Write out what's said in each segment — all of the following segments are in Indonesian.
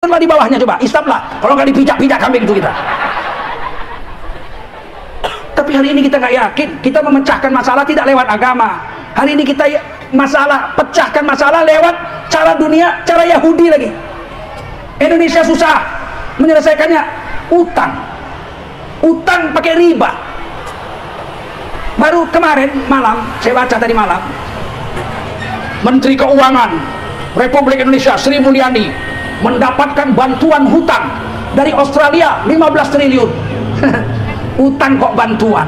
di bawahnya, coba isaplah, kalau nggak dipijak-pijak kambing itu kita. Tapi hari ini kita nggak yakin, kita memecahkan masalah tidak lewat agama. Hari ini kita pecahkan masalah lewat cara dunia, cara Yahudi lagi. Indonesia susah menyelesaikannya, utang pakai riba. Baru kemarin malam, saya baca tadi malam, Menteri Keuangan Republik Indonesia Sri Mulyani mendapatkan bantuan hutang dari Australia 15 triliun. Utang kok bantuan,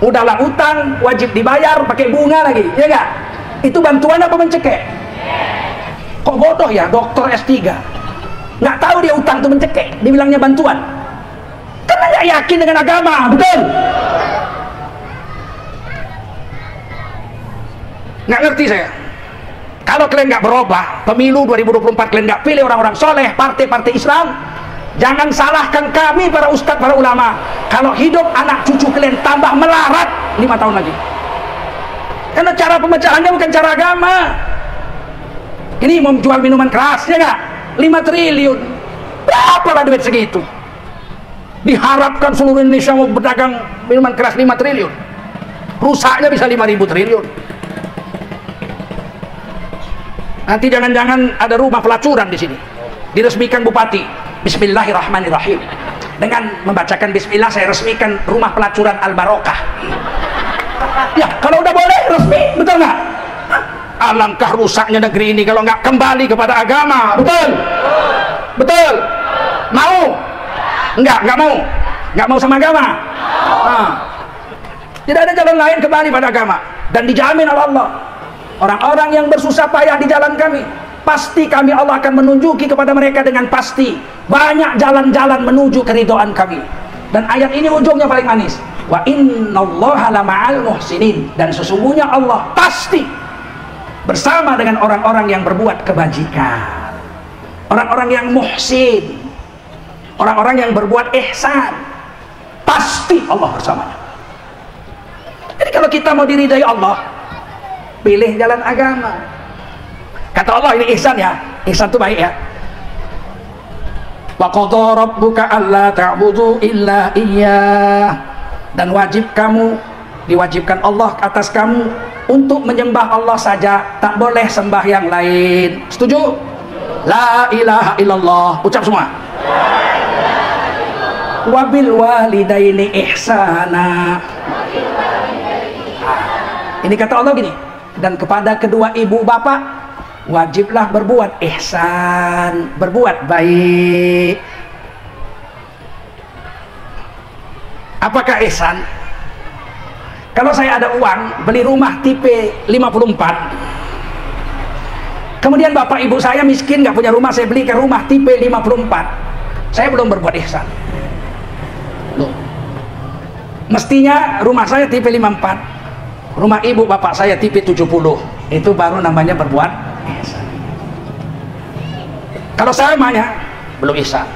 udahlah utang wajib dibayar pakai bunga lagi, ya enggak? Itu bantuan apa mencekik? Kok bodoh ya dokter S3 nggak tahu dia utang itu mencekik, dibilangnya bantuan karena nggak yakin dengan agama. Betul? Nggak ngerti saya. Kalau kalian nggak berubah, pemilu 2024 kalian nggak pilih orang-orang soleh, partai-partai Islam, jangan salahkan kami para ustadz, para ulama. Kalau hidup anak cucu kalian tambah melarat 5 tahun lagi, karena cara pemecahannya bukan cara agama. Ini mau jual minuman keras, ya nggak? 5 triliun, berapa lah duit segitu? Diharapkan seluruh Indonesia mau berdagang minuman keras 5 triliun, rusaknya bisa 5.000 triliun. Nanti jangan-jangan ada rumah pelacuran di sini, diresmikan bupati. Bismillahirrahmanirrahim. Dengan membacakan Bismillah saya resmikan rumah pelacuran Al Barokah. Ya kalau udah boleh resmi, betul nggak? Alangkah rusaknya negeri ini kalau nggak kembali kepada agama. Betul? Betul? Mau? Nggak mau sama agama. Tidak ada jalan lain kembali pada agama, dan dijamin oleh Allah. Orang-orang yang bersusah payah di jalan kami, pasti kami Allah akan menunjuki kepada mereka dengan pasti banyak jalan-jalan menuju keridhaan kami. Dan ayat ini ujungnya paling manis, wa innallaha lama'al muhsinin, dan sesungguhnya Allah pasti bersama dengan orang-orang yang berbuat kebajikan, orang-orang yang muhsin, orang-orang yang berbuat ihsan. Pasti Allah bersamanya. Jadi kalau kita mau diridai Allah, pilih jalan agama. Kata Allah, ini ihsan ya, ihsan itu baik ya. Wa qadha rabbuka alla ta'budu illa iyyah, dan diwajibkan Allah atas kamu untuk menyembah Allah saja, tak boleh sembah yang lain. Setuju? La ilaha illallah, ucap semua. Wa bil walidaini ihsana. Ini kata Allah gini, dan kepada kedua ibu bapak wajiblah berbuat ihsan, berbuat baik. Apakah ihsan? Kalau saya ada uang beli rumah tipe 54, kemudian bapak ibu saya miskin nggak punya rumah, saya belikan rumah tipe 54, saya belum berbuat ihsan. Loh, mestinya rumah saya tipe 54, rumah ibu bapak saya tipe 70, itu baru namanya berbuat ihsan. Kalau samanya belum ihsan.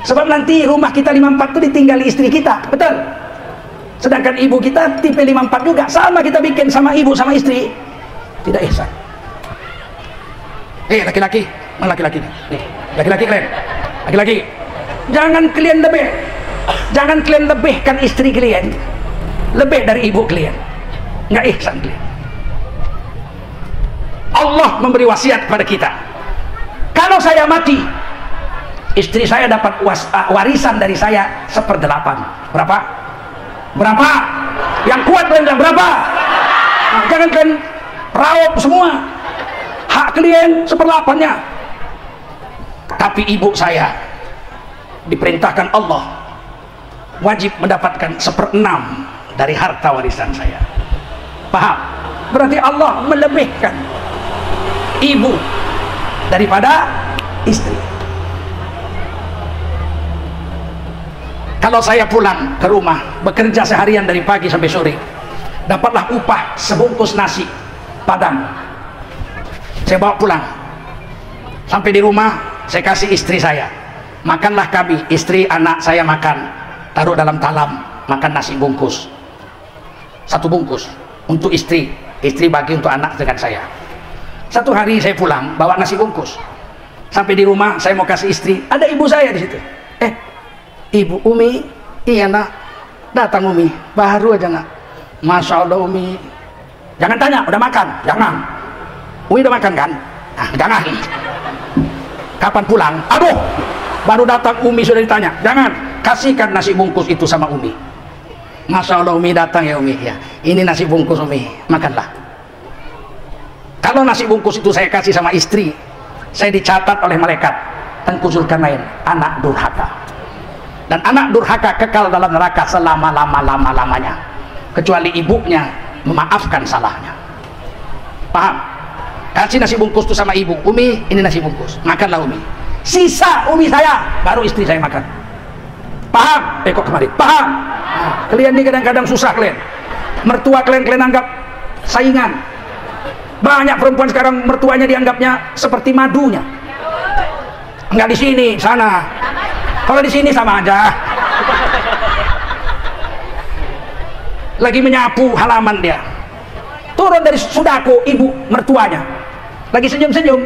Sebab nanti rumah kita 54 itu ditinggali istri kita, betul? Sedangkan ibu kita tipe 54 juga, sama kita bikin sama ibu sama istri, tidak ihsan. Laki-laki, mana laki-laki? Laki-laki kalian, laki-laki, jangan kalian lebihkan istri kalian lebih dari ibu kalian, nggak ihsan kalian. Allah memberi wasiat kepada kita, kalau saya mati, istri saya dapat warisan dari saya 1/8. Berapa? Yang kuat kalian bilang berapa? Nah, jangan kalian raup semua. Hak kalian 1/8-nya. Tapi ibu saya diperintahkan Allah wajib mendapatkan 1/6 dari harta warisan saya. Paham? Berarti Allah melebihkan ibu daripada istri. Kalau saya pulang ke rumah, bekerja seharian dari pagi sampai sore, dapatlah upah sebungkus nasi padang, saya bawa pulang. Sampai di rumah, saya kasih istri saya, makanlah kami, istri anak saya makan, taruh dalam talam, makan nasi bungkus, 1 bungkus untuk istri bagi untuk anak dengan saya. Satu hari saya pulang bawa nasi bungkus. Sampai di rumah saya mau kasih istri, ada ibu saya di situ. Ibu Umi, iya nak, datang Umi, baru aja nak. Masya Allah Umi. Jangan tanya, udah makan? Jangan. Umi udah makan kan? Nah, jangan. Kapan pulang? Aduh, baru datang Umi sudah ditanya. Jangan, kasihkan nasi bungkus itu sama Umi. Masya Allah Umi datang ya Umi ya. Ini nasi bungkus Umi, makanlah. Kalau nasi bungkus itu saya kasih sama istri, saya dicatat oleh malaikat Tengku Zulkarnain, anak durhaka. Dan anak durhaka kekal dalam neraka selama-lamanya, kecuali ibunya memaafkan salahnya. Paham? Kasih nasi bungkus itu sama ibu. Umi, ini nasi bungkus, makanlah Umi. Sisa Umi saya, baru istri saya makan. Paham? Kok kemarin? Paham? Nah, kalian ini kadang-kadang susah kalian. Mertua kalian anggap saingan. Banyak perempuan sekarang mertuanya dianggapnya seperti madunya. Enggak di sini, sana. Kalau di sini sama aja. Lagi menyapu halaman dia. Turun dari sudako ibu mertuanya. Lagi senyum-senyum,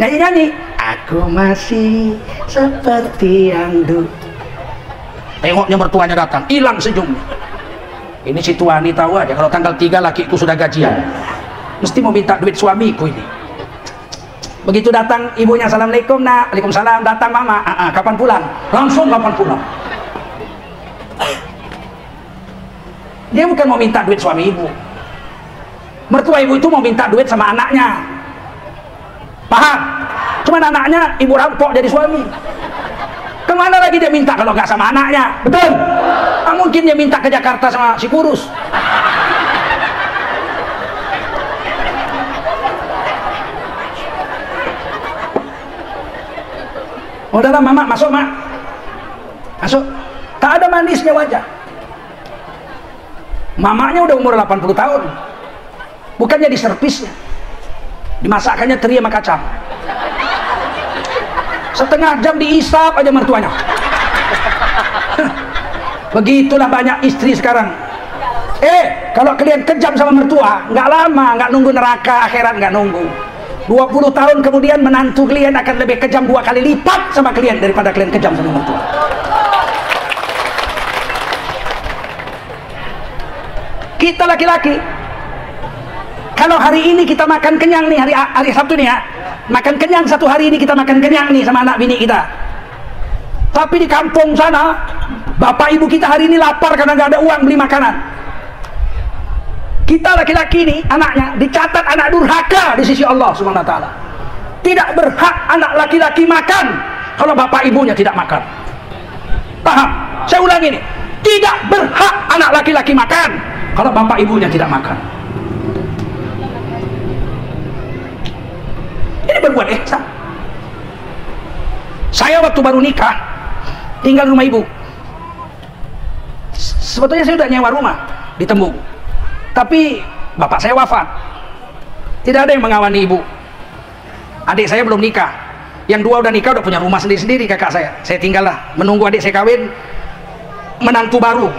nyanyi-nyanyi. Aku masih seperti yang dulu. Tengoknya mertuanya datang, hilang senyumnya. Ini si Tuani tahu aja kalau tanggal 3 lakiku sudah gajian. Mesti mau minta duit suamiku ini. Begitu datang ibunya, assalamualaikum nak. Waalaikumsalam. Datang mama, kapan pulang? Langsung kapan pulang. Dia bukan mau minta duit suami ibu. Mertua ibu itu mau minta duit sama anaknya. Paham? Cuman anaknya ibu rampok jadi suami. Kemana lagi dia minta kalau nggak sama anaknya? Betul? Nggak mungkin dia minta ke Jakarta sama si kurus. Udahlah mama, masuk mak. Masuk. Tak ada manisnya wajah. Mamanya udah umur 80 tahun. Bukannya diservisnya, dimasakannya teri sama kacang. Setengah jam diisap aja mertuanya. Begitulah banyak istri sekarang. Kalau kalian kejam sama mertua, nggak lama, nggak nunggu neraka akhirat, nggak nunggu. 20 tahun kemudian menantu kalian akan lebih kejam 2 kali lipat sama kalian daripada kalian kejam sama mertua. Kita laki-laki, kalau hari ini kita makan kenyang nih, hari Sabtu nih ya, makan kenyang satu hari ini, kita makan kenyang nih sama anak bini kita. Tapi di kampung sana, bapak ibu kita hari ini lapar karena nggak ada uang beli makanan. Kita laki-laki ini, anaknya dicatat anak durhaka di sisi Allah Subhanahu wa taala. Tidak berhak anak laki-laki makan kalau bapak ibunya tidak makan. Paham? Saya ulangi nih. Tidak berhak anak laki-laki makan kalau bapak ibunya tidak makan. Ini berbuat ihsan. Saya waktu baru nikah tinggal di rumah ibu. Sebetulnya saya sudah nyewa rumah di Tembung. Tapi bapak saya wafat, tidak ada yang mengawani ibu. Adik saya belum nikah, yang 2 udah nikah, udah punya rumah sendiri-sendiri. Kakak saya tinggal lah menunggu adik saya kawin. Menantu baru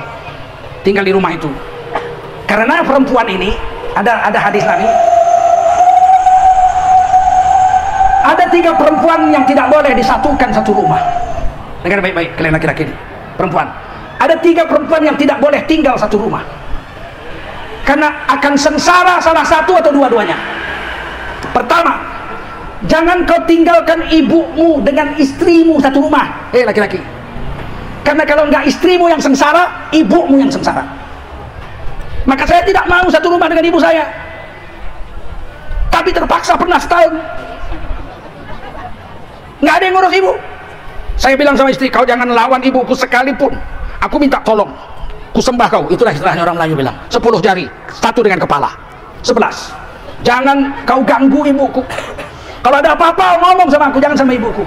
tinggal di rumah itu. Karena perempuan ini ada hadis Nabi, ada 3 perempuan yang tidak boleh disatukan satu rumah. Dengar baik-baik kalian laki-laki ini, perempuan. Ada 3 perempuan yang tidak boleh tinggal satu rumah, karena akan sengsara salah satu atau dua-duanya. Pertama, jangan kau tinggalkan ibumu dengan istrimu satu rumah. Laki-laki, karena kalau enggak istrimu yang sengsara, ibumu yang sengsara. Maka saya tidak mau satu rumah dengan ibu saya, tapi terpaksa pernah setahun nggak ada yang ngurus ibu. Saya bilang sama istri, kau jangan lawan ibuku sekalipun. Aku minta tolong, ku sembah kau. Itulah istilahnya orang Melayu bilang, 10 jari, 1 dengan kepala, 11. Jangan kau ganggu ibuku. Kalau ada apa-apa ngomong sama aku, jangan sama ibuku.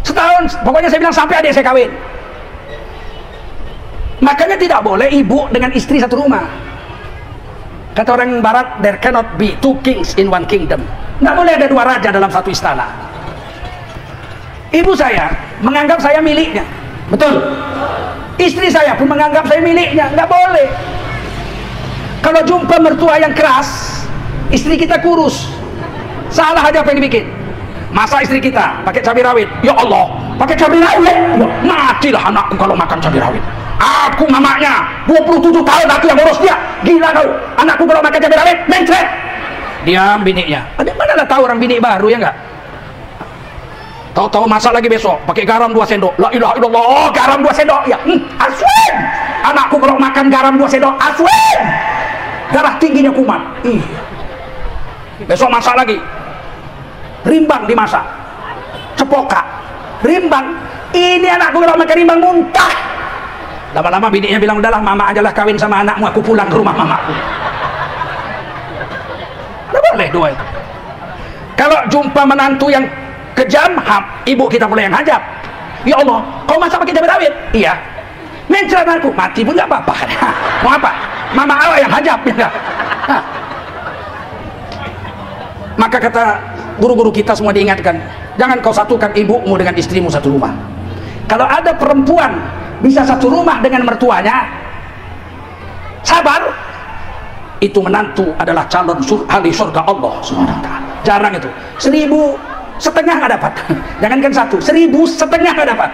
Setahun, pokoknya saya bilang sampai adik saya kawin. Makanya tidak boleh ibu dengan istri satu rumah. Kata orang barat, there cannot be 2 kings in 1 kingdom. Nggak boleh ada 2 raja dalam satu istana. Ibu saya menganggap saya miliknya, betul. Istri saya pun menganggap saya miliknya. Nggak boleh. Kalau jumpa mertua yang keras, istri kita kurus. Salah aja apa yang dibikin. Masa istri kita pakai cabai rawit, ya Allah, pakai cabai rawit, ya, matilah anakku kalau makan cabai rawit. Aku mamanya 27 tahun aku yang ngurus dia, gila kau. Anakku kalau makan cabai rawit mencret. Diam biniknya. Mana lah tahu orang binik baru, ya enggak? Tahu-tahu masak lagi besok pakai garam 2 sendok. La ilaha illallah, garam 2 sendok. Ya, aswin. Anakku kalau makan garam 2 sendok, aswin. Darah tingginya kumat. Besok masak lagi. Rimbang dimasak. Cepoka. Rimbang. Ini anakku kalau makan rimbang muntah. Lama-lama biniknya bilang, udahlah mama ajalah kawin sama anakmu, aku pulang ke rumah mamaku. Tidak boleh dua itu. Kalau jumpa menantu yang kejam, ibu kita pula yang hajab. Ya Allah, kau masak pakai cabai rawit? Iya. Mencret aku, mati pun nggak apa-apa. Mau apa? Mama awak yang hajab, ya enggak? Maka kata guru-guru kita semua diingatkan, jangan kau satukan ibumu dengan istrimu satu rumah. Kalau ada perempuan bisa satu rumah dengan mertuanya, sabar, itu menantu adalah calon ahli surga Allah SWT. Jarang itu. 1.500 nggak dapat. Jangankan 1, 1.500 nggak dapat.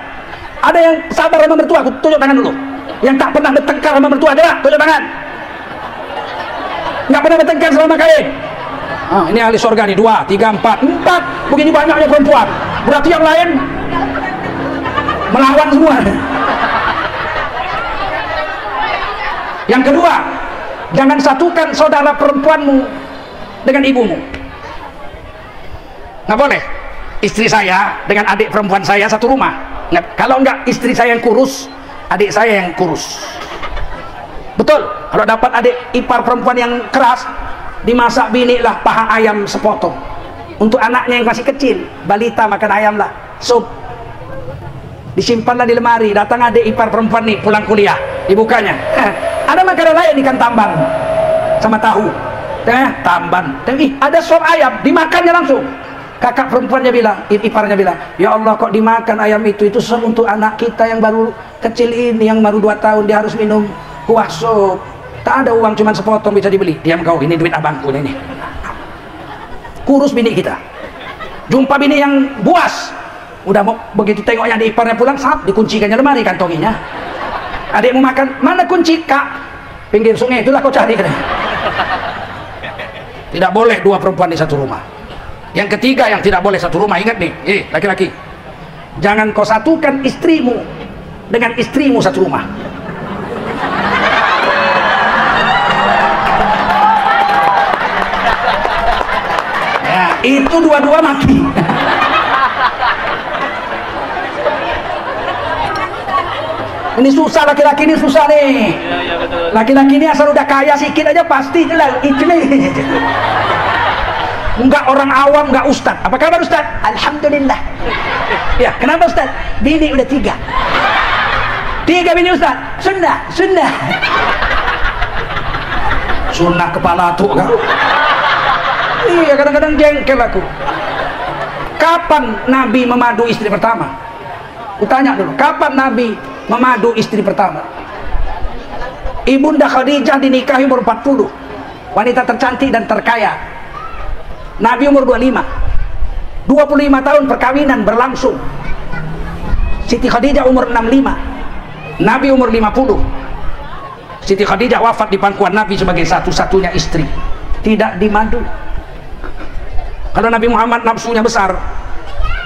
Ada yang sabar sama mertua, aku tunjuk tangan dulu. Yang tak pernah bertengkar sama mertua, coba tunjuk tangan. Nggak pernah bertengkar selama kawin. Ini ahli surga nih, 2, 3, 4. Begini banyaknya perempuan. Berarti yang lain melawan semua. Yang kedua, jangan satukan saudara perempuanmu dengan ibumu. Nggak boleh. Istri saya dengan adik perempuan saya satu rumah. Nggak. Kalau enggak, istri saya yang kurus, adik saya yang kurus. Betul. Kalau dapat adik ipar perempuan yang keras, dimasak bini lah paha ayam sepotong. Untuk anaknya yang masih kecil, balita makan ayam lah, sup. Disimpanlah di lemari. Datang adik ipar perempuan nih pulang kuliah, dibukanya. Ada makanan lain ikan tambang sama tahu. Tamban. Tapi ada sop ayam, dimakannya langsung. Kakak perempuannya bilang, iparnya bilang, ya Allah kok dimakan ayam itu sop untuk anak kita yang baru kecil ini, yang baru 2 tahun, dia harus minum kuah sop. Tak ada uang, cuma sepotong bisa dibeli. Diam kau, ini duit abangku ini. Kurus bini kita. Jumpa bini yang buas, udah mau begitu tengok yang di iparnya pulang, dikuncikannya lemari kantonginya. Adikmu makan, mana kunci kak? Pinggir sungai itulah kau cari. Tidak boleh 2 perempuan di satu rumah. Yang ketiga yang tidak boleh satu rumah, ingat nih, laki-laki, jangan kau satukan istrimu dengan istrimu satu rumah. Ya, itu dua-dua mati. Ini susah, laki-laki ini susah nih. Laki-laki ini asal udah kaya sedikit aja pasti jelas ikhlas. Enggak orang awam, enggak ustad. Apa kabar ustad? Alhamdulillah. Ya, kenapa ustad? Bini udah 3 bini ustad. Sunnah. Sunnah kepala tuh kan? Iya, kadang-kadang jengkel aku. Kapan Nabi memadu istri pertama? Kutanya dulu, kapan Nabi memadu istri pertama? Ibunda Khadijah dinikahi umur 40, wanita tercantik dan terkaya. Nabi umur 25 tahun perkawinan berlangsung. Siti Khadijah umur 65, Nabi umur 50. Siti Khadijah wafat di pangkuan Nabi sebagai satu-satunya istri, tidak dimadu. Kalau Nabi Muhammad nafsunya besar,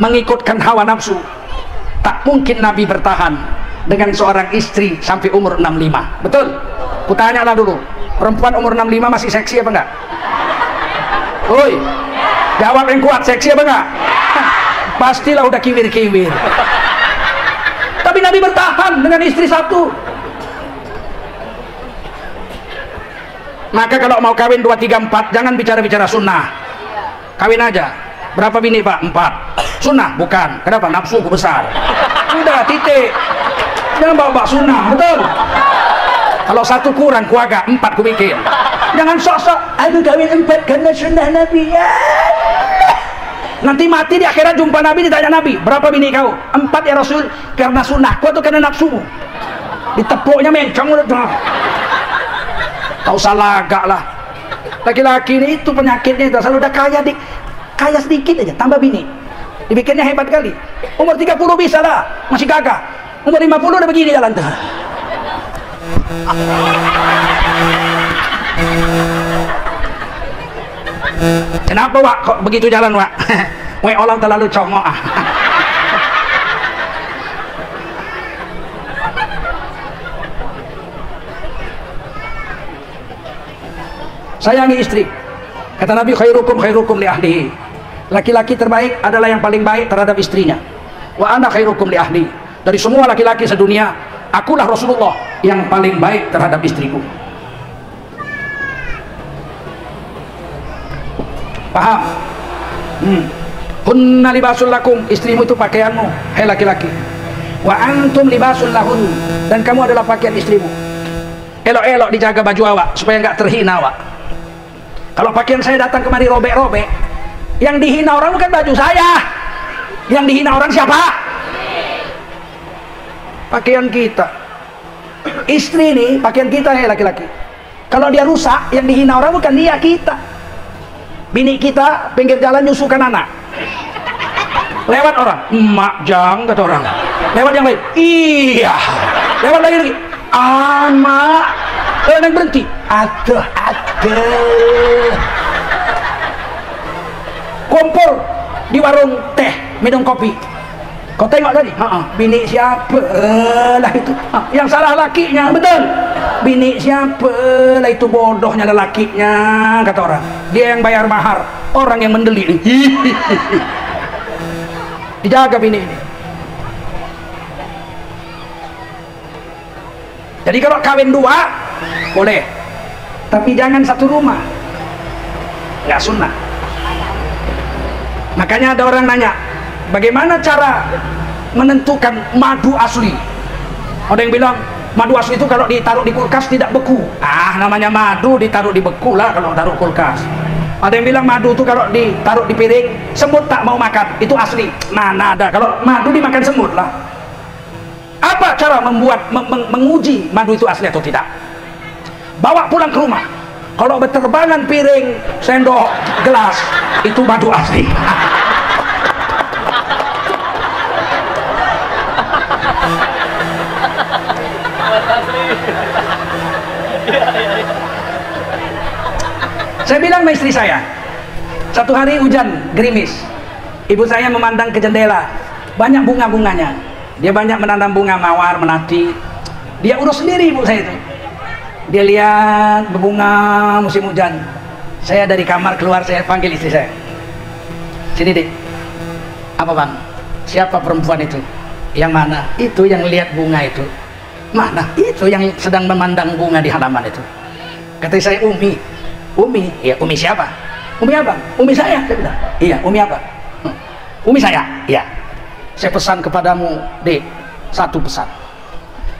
mengikutkan hawa nafsu, tak mungkin Nabi bertahan dengan seorang istri sampai umur 65. Betul? Kutanyalah dulu, perempuan umur 65 masih seksi apa enggak? Oi, jawab yang kuat, seksi apa enggak? Pastilah udah kiwir-kiwir. Tapi Nabi bertahan dengan istri satu. Maka kalau mau kawin 2, 3, 4, jangan bicara-bicara sunnah. Kawin aja. Berapa bini pak? 4. Sunnah? Bukan. Kenapa? Nafsuku besar. Udah, titik. Jangan bawa sunnah, betul? Kalau 1 kurang, ku agak 4 ku bikin. Jangan sok-sok, aku kawin 4 karena sunnah Nabi. Ya. Nanti mati di akhirat jumpa Nabi, ditanya Nabi, berapa bini kau? 4 ya Rasul, karena sunnahku atau karena nafsumu? Ditepuknya mencong udah. Kau salah agak lah. Laki-laki ini itu penyakitnya itu, asal udah kaya dik. kaya sedikit aja, tambah bini. Dibikinnya hebat kali. Umur 30 bisa lah, masih gagah. Umur 50 udah begini jalan tuh. Kenapa Wak kok begitu jalan Wak? Wak orang terlalu congok ah. Sayangi istri. Kata Nabi, khairukum li ahlihi. Laki-laki terbaik adalah yang paling baik terhadap istrinya. Wa ana khairukum li ahli. Dari semua laki-laki sedunia, akulah Rasulullah yang paling baik terhadap istriku. Paham? Hunna libasul lakum, istrimu itu pakaianmu, hai laki-laki. Wa antum libasul lahun, dan kamu adalah pakaian istrimu. Elok-elok dijaga baju awak supaya nggak terhina awak. Kalau pakaian saya datang kemari robek-robek, yang dihina orang bukan baju saya, yang dihina orang siapa? Pakaian kita. Istri ini pakaian kita ya laki-laki. Kalau dia rusak, yang dihina orang bukan dia, kita. Bini kita pinggir jalan nyusukan anak, lewat orang, emak jang kata orang, lewat yang lain, iya, lewat lagi, amak, yang berhenti, aduh, kumpul di warung teh minum kopi. Kau tengok tadi, bini siapa lah itu, yang salah lakinya, betul. Bini siapa lah itu, bodohnya lelakinya kata orang. Dia yang bayar mahar, orang yang mendelik. Dijaga bini ini. Jadi kalau kawin dua boleh, tapi jangan satu rumah, nggak sunnah. Makanya ada orang nanya, bagaimana cara menentukan madu asli? Ada yang bilang madu asli itu kalau ditaruh di kulkas tidak beku. Namanya madu ditaruh di beku lah kalau taruh kulkas. Ada yang bilang madu itu kalau ditaruh di piring semut tak mau makan, itu asli. Mana ada, kalau madu dimakan semut lah. Apa cara menguji madu itu asli atau tidak? Bawa pulang ke rumah, kalau berterbangan piring, sendok, gelas, itu madu asli. Saya bilang sama istri saya, satu hari hujan gerimis, ibu saya memandang ke jendela, banyak bunga-bunganya. Dia banyak menanam bunga mawar, melati. Dia urus sendiri ibu saya itu. Dia lihat berbunga musim hujan. Saya dari kamar keluar, saya panggil istri saya, sini dek. Apa bang? Siapa perempuan itu? Yang mana? Itu yang lihat bunga itu. Mana? Itu yang sedang memandang bunga di halaman itu. Kata saya, Umi. Umi? Iya, Umi siapa? Umi apa? Umi saya, saya bilang. Iya, Umi apa? Umi saya. Iya. Saya pesan kepadamu, dek, satu pesan.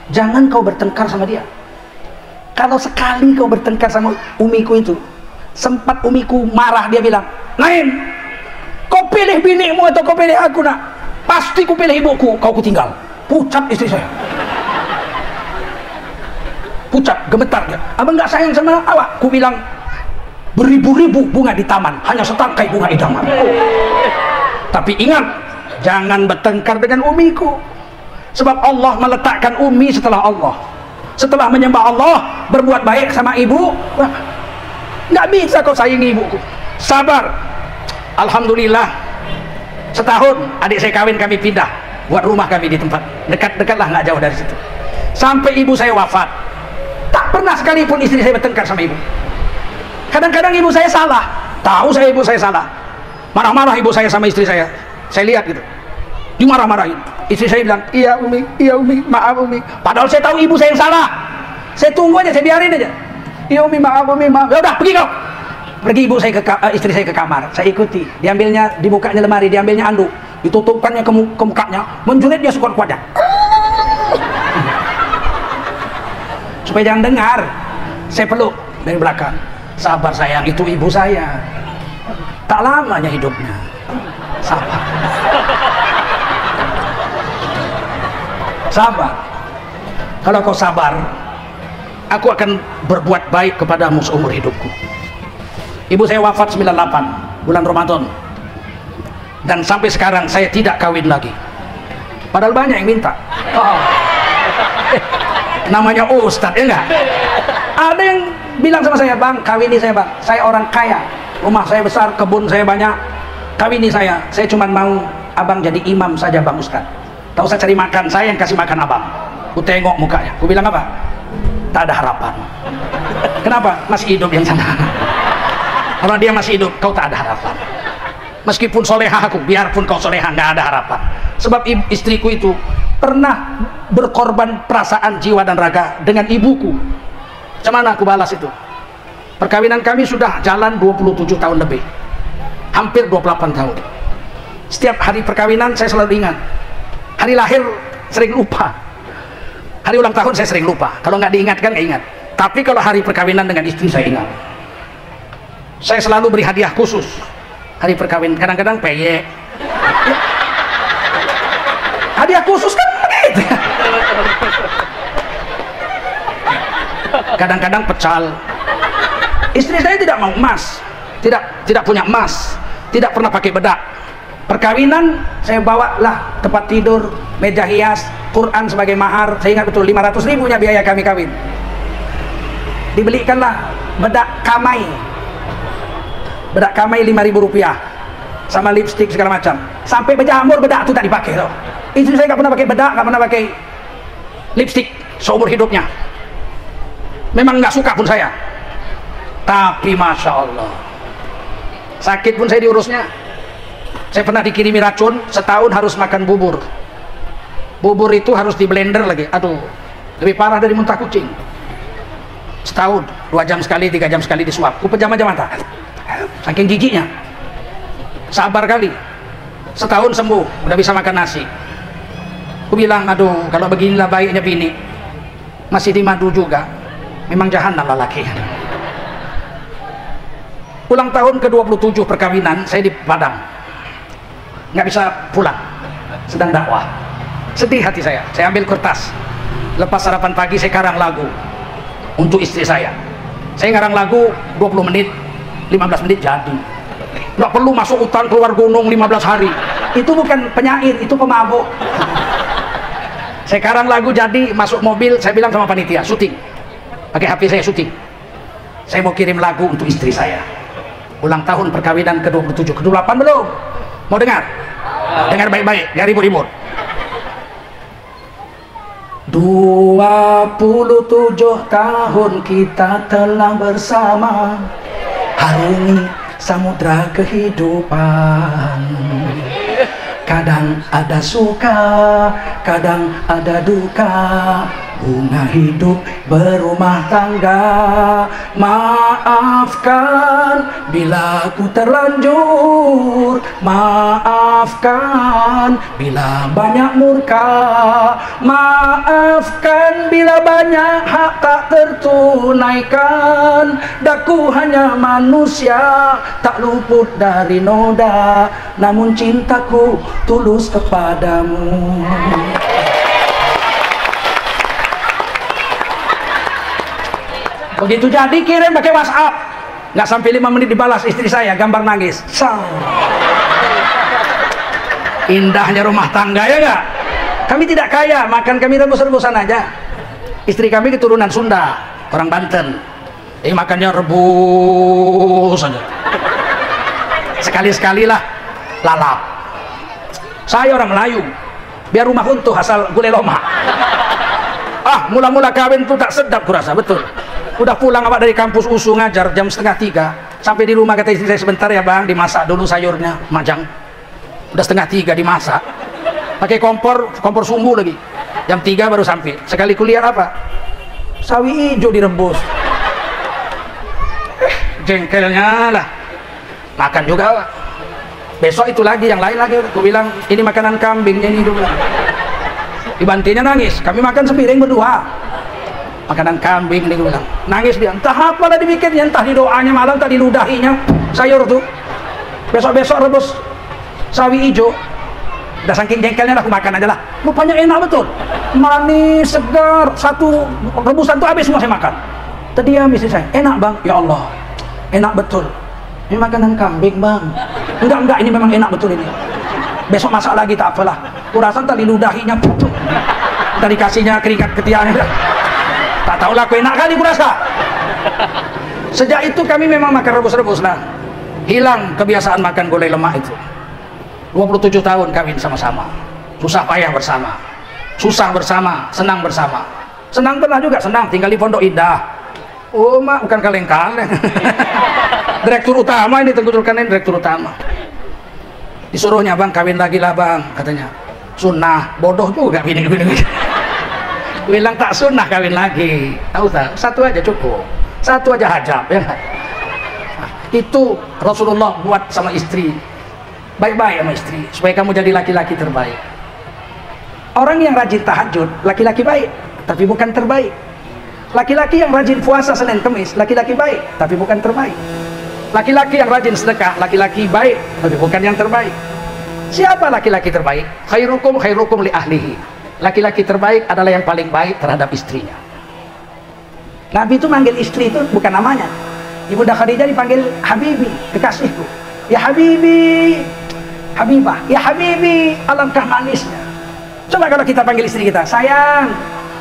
Jangan kau bertengkar sama dia. Kalau sekali kau bertengkar sama umiku itu, sempat umiku marah, dia bilang, Naim, kau pilih binimu atau kau pilih aku nak? Pasti ku pilih ibuku, kau ku tinggal. Pucat istri saya. Pucat, gemetar dia. Abang nggak sayang sama awak? Ku bilang, beribu-ribu bunga di taman, hanya setangkai bunga idaman. Tapi ingat, jangan bertengkar dengan umiku. Sebab Allah meletakkan umi setelah Allah. Setelah menyembah Allah, berbuat baik sama ibu, nggak bisa kau sayangi ibuku. Sabar. Alhamdulillah, setahun adik saya kawin, kami pindah buat rumah kami di tempat dekat-dekat lah, nggak jauh dari situ. Sampai ibu saya wafat, tak pernah sekalipun istri saya bertengkar sama ibu. Kadang-kadang ibu saya salah, tahu saya ibu saya salah, marah-marah ibu saya sama istri saya lihat gitu, dimarah-marahin. Istri saya bilang, iya umi, maaf umi. Padahal saya tahu ibu saya yang salah. Saya tunggu aja, saya biarin aja. Iya umi, maaf umi, maaf. Ya udah, pergi kau. Pergi ibu saya istri saya ke kamar, saya ikuti. Diambilnya, dibukanya lemari, diambilnya anduk, ditutupkannya ke mukanya, menjerit dia sekuat-kuatnya. Supaya jangan dengar, saya peluk dari belakang. Sabar sayang, itu ibu saya. Tak lamanya hidupnya. Sabar. Sabar. Kalau kau sabar, aku akan berbuat baik kepadamu seumur hidupku. Ibu saya wafat 98 bulan Ramadan Dan sampai sekarang saya tidak kawin lagi. Padahal banyak yang minta. Namanya ustadz, ya enggak? Ada yang bilang sama saya, bang, kawini saya bang, saya orang kaya, rumah saya besar, kebun saya banyak, kawini saya cuma mau abang jadi imam saja bang ustadz. Tak usah cari makan, saya yang kasih makan abang. Ku tengok mukanya, ku bilang apa? Tak ada harapan. Kenapa? Masih hidup yang sana. Kalau dia masih hidup, kau tak ada harapan. Meskipun solehah aku, biarpun kau solehah, nggak ada harapan. Sebab istriku itu pernah berkorban perasaan jiwa dan raga dengan ibuku. Macam mana aku balas itu? Perkawinan kami sudah jalan 27 tahun lebih, hampir 28 tahun. Setiap hari perkawinan saya selalu ingat. Hari lahir sering lupa, hari ulang tahun saya sering lupa. Kalau nggak diingatkan nggak ingat. Tapi kalau hari perkawinan dengan istri saya ingat. Saya selalu beri hadiah khusus hari perkawinan, kadang-kadang peyek. Hadiah khusus kan begitu. Kadang-kadang pecal. Istri saya tidak mau emas, tidak punya emas, tidak pernah pakai bedak. Perkawinan saya bawa lah tempat tidur, meja hias, Quran sebagai mahar. Saya ingat betul 500.000 nya biaya kami kawin. Dibelikanlah bedak kamai. Bedak kamai 5.000 rupiah sama lipstik segala macam. Sampai berjamur bedak itu tak dipakai loh. Istri saya nggak pernah pakai bedak, nggak pernah pakai lipstik seumur hidupnya. Memang nggak suka pun saya. Tapi masya Allah, sakit pun saya diurusnya. Saya pernah dikirimi racun, setahun harus makan bubur. Bubur itu harus di blender lagi. Aduh, lebih parah dari muntah kucing. Setahun 2 jam sekali, 3 jam sekali disuap. Ku pejam aja mata, saking giginya. Sabar kali, setahun sembuh, udah bisa makan nasi. Aku bilang, aduh, kalau beginilah baiknya bini, masih di madu juga. Memang jahanam lelaki. Ulang tahun ke-27 perkawinan saya di Padang, nggak bisa pulang, sedang dakwah. Sedih hati saya ambil kertas, lepas sarapan pagi saya karang lagu untuk istri saya. Saya ngarang lagu 20 menit, 15 menit jadi. Nggak perlu masuk hutan keluar gunung 15 hari. Itu bukan penyair, itu pemabuk. Saya karang lagu jadi, masuk mobil, saya bilang sama panitia, syuting. Pakai HP saya syuting. Saya mau kirim lagu untuk istri saya. Ulang tahun perkawinan ke-27, ke-28 belum? Mau dengar? Dengar baik-baik, biar ribut-ribut. 27 tahun kita telah bersama, harungi samudra kehidupan. Kadang ada suka, kadang ada duka, bunga hidup berumah tangga. Maafkan bila ku terlanjur, maafkan bila banyak murka, maafkan bila banyak hak tak tertunaikan. Daku hanya manusia, tak luput dari noda, namun cintaku tulus kepadamu. Begitu jadi kirim pakai WhatsApp, nggak sampai 5 menit dibalas istri saya gambar nangis. Indahnya rumah tangga, ya nggak? Kami tidak kaya, makan kami rebus-rebusan aja. Istri kami keturunan Sunda, orang Banten. Makannya rebus aja. Sekali-sekali lah lalap. Saya orang Melayu, biar rumah untuh asal gulai loma. Mula-mula kawin tuh tak sedap kurasa, betul. Udah pulang awak dari kampus USU ngajar jam 2:30, sampai di rumah kata istri saya, sebentar ya bang, dimasak dulu sayurnya, majang. Udah 2:30 dimasak, pakai kompor sumbu lagi. Jam 3 baru sampai. Sekali kuliah apa? Sawi hijau direbus. Jengkelnya lah, makan juga. Besok itu lagi, yang lain lagi. Aku bilang, ini makanan kambing, ini dulu. Dibantinya nangis, kami makan sepiring berdua. Makanan kambing, dia bilang. Nangis dia, entah apa lah dibikinnya, entah di doanya malam, entah di ludahinya. Sayur tuh. Besok-besok rebus sawi hijau. Udah saking jengkelnya aku makan aja lah. Rupanya enak betul. Manis, segar. Satu rebusan tuh habis semua saya makan. Terdiam istri saya, enak bang. Ya Allah, enak betul. Ini makanan kambing bang. Enggak, ini memang enak betul ini. besok masak lagi tak apalah. Kurasa tali ludahinya putus. Tadi kasihnya keringat ketiaknya. Tak tahulah aku enak kali kurasa. Sejak itu kami memang makan rebus-rebus. Nah, hilang kebiasaan makan gulai lemak itu. 27 tahun kawin sama-sama. Susah payah bersama. Susah bersama, senang bersama. Senang pernah juga, senang tinggal di Pondok Indah. Oh, mak bukan kaleng-kaleng. Direktur utama ini, tentukan ini direktur utama. Disuruhnya, bang kawin lagi lah bang, katanya. Sunnah, bodoh juga gini-gini. Bilang tak sunnah kawin lagi. Tahu tak? Satu aja cukup. Satu aja hajab ya. Nah, itu Rasulullah buat sama istri. Baik-baik sama istri supaya kamu jadi laki-laki terbaik. Orang yang rajin tahajud, laki-laki baik, tapi bukan terbaik. Laki-laki yang rajin puasa Senin Kemis, laki-laki baik, tapi bukan terbaik. Laki-laki yang rajin sedekah, laki-laki baik, tapi bukan yang terbaik. Siapa laki-laki terbaik? Khairukum li ahlihi. Laki-laki terbaik adalah yang paling baik terhadap istrinya. Nabi itu manggil istri itu bukan namanya. Ibunda Khadijah dipanggil Habibi, kekasihku. Ya Habibi, Habibah, ya Habibi, alangkah manisnya. Coba kalau kita panggil istri kita, sayang,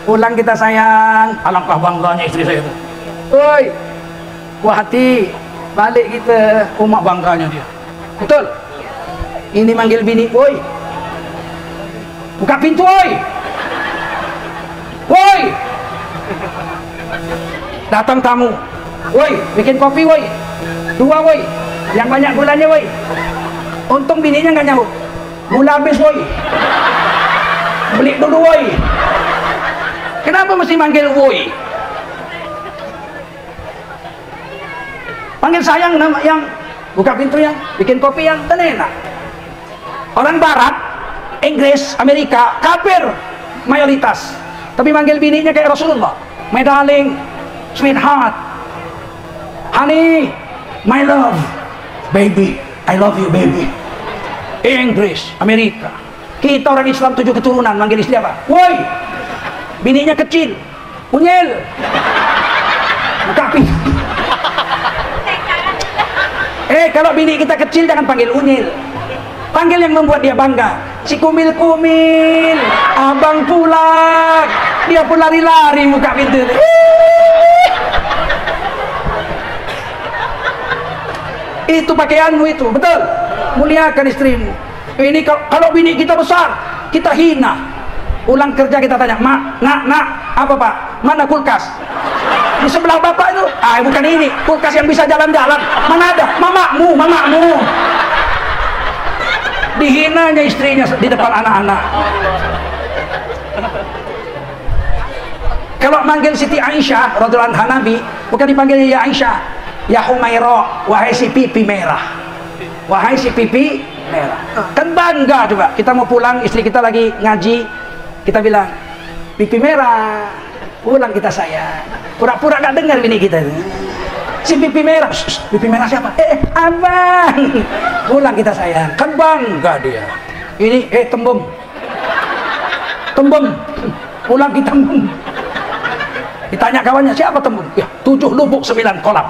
pulang kita sayang, alangkah bangganya istri saya itu. Woi, buah hati, balik kita, umat bangganya dia. Betul? Ini manggil bini, woi, buka pintu, woi, woi, datang tamu, woi, bikin kopi, woi, dua, woi, yang banyak gulanya, woi. Untung bininya nggak nyaut, gula habis, woi, beli dulu, woi. Kenapa mesti manggil woi? Panggil sayang, nama yang buka pintu, yang bikin kopi, yang dan enak. Orang Barat, Inggris, Amerika, kafir mayoritas, tapi manggil bininya kayak Rasulullah. My darling, sweetheart, honey, my love, baby, I love you baby. Inggris, Amerika. Kita orang Islam 7 keturunan manggil istri apa? Woi, bininya kecil, unyil, buka pintu. Kalau bini kita kecil jangan panggil unyil, panggil yang membuat dia bangga. Si kumil-kumil, abang pulang, dia pun lari-lari buka pintu. Itu pakaianmu itu, betul? Muliakan istrimu. Ini kalau bini kita besar, kita hina. Pulang kerja kita tanya, mak, nak, apa pak? Mana kulkas? Di sebelah bapak itu, bukan ini, kulkas yang bisa jalan-jalan. Mana ada? Mamamu. Dihinanya istrinya di depan anak-anak. Kalau manggil Siti Aisyah radhiyallahu anha Nabi, bukan dipanggil ya Aisyah, ya Humairah, wahai si pipi merah, wahai si pipi merah. Kan bangga. Coba kita mau pulang, istri kita lagi ngaji, kita bilang pipi merah, pulang kita sayang. Pura-pura gak dengar bini kita. Si pipi merah, pipi merah siapa? Abang, pulang kita sayang. Kan bangga dia. Ini tembem, pulang kita tembem. Ditanya kawannya, siapa tembem? Ya, 7 lubuk 9 kolam.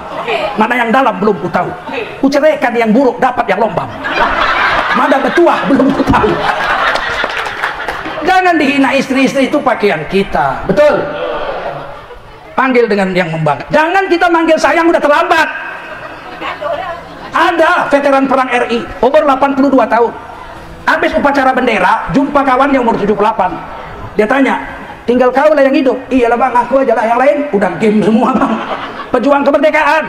Mana yang dalam belum ku tahu. Ku ceraikan yang buruk, dapat yang lombang. Mana betuah belum ku tahu. Jangan dihina istri-istri, itu pakaian kita, betul? Panggil dengan yang membangga. Jangan kita manggil sayang udah terlambat. Ada veteran perang RI, umur 82 tahun. Habis upacara bendera, jumpa kawan yang umur 78. Dia tanya, tinggal kau lah yang hidup? Iyalah bang, aku aja lah, yang lain udah game semua bang. Pejuang kemerdekaan.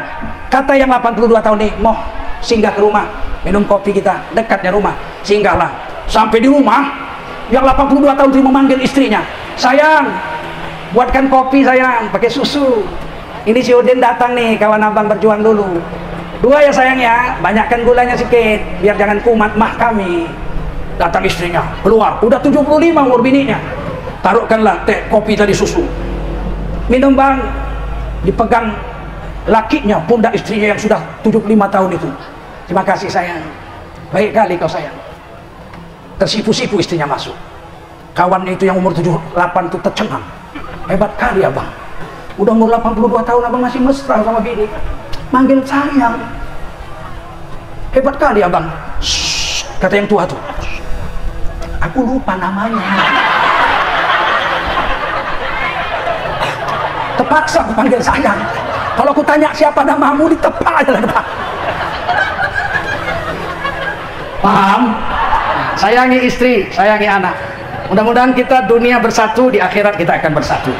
Kata yang 82 tahun nih, mau singgah ke rumah, minum kopi kita, dekatnya rumah. Singgahlah. Sampai di rumah, yang 82 tahun itu memanggil istrinya, sayang, buatkan kopi sayang, pakai susu. Ini si Udin datang nih, kawan abang berjuang dulu. 2 ya sayang ya, banyakkan gulanya sedikit, biar jangan kumat mah kami. Datang istrinya, keluar, udah 75 umur bininya. Taruhkanlah teh, kopi tadi, susu. Minum bang, dipegang lakinya, pundak istrinya yang sudah 75 tahun itu. Terima kasih sayang, baik kali kau sayang. Tersipu-sipu istrinya masuk. Kawannya itu yang umur 78 itu tercengang. Hebat kali abang, udah umur 82 tahun abang masih mesra sama bini, manggil sayang. Hebat kali abang. Shhh, kata yang tua tuh, Aku lupa namanya. Terpaksa aku panggil sayang. Kalau aku tanya siapa namamu, ditepak aja lah. Paham? Sayangi istri, sayangi anak. Mudah-mudahan kita dunia bersatu, di akhirat kita akan bersatu.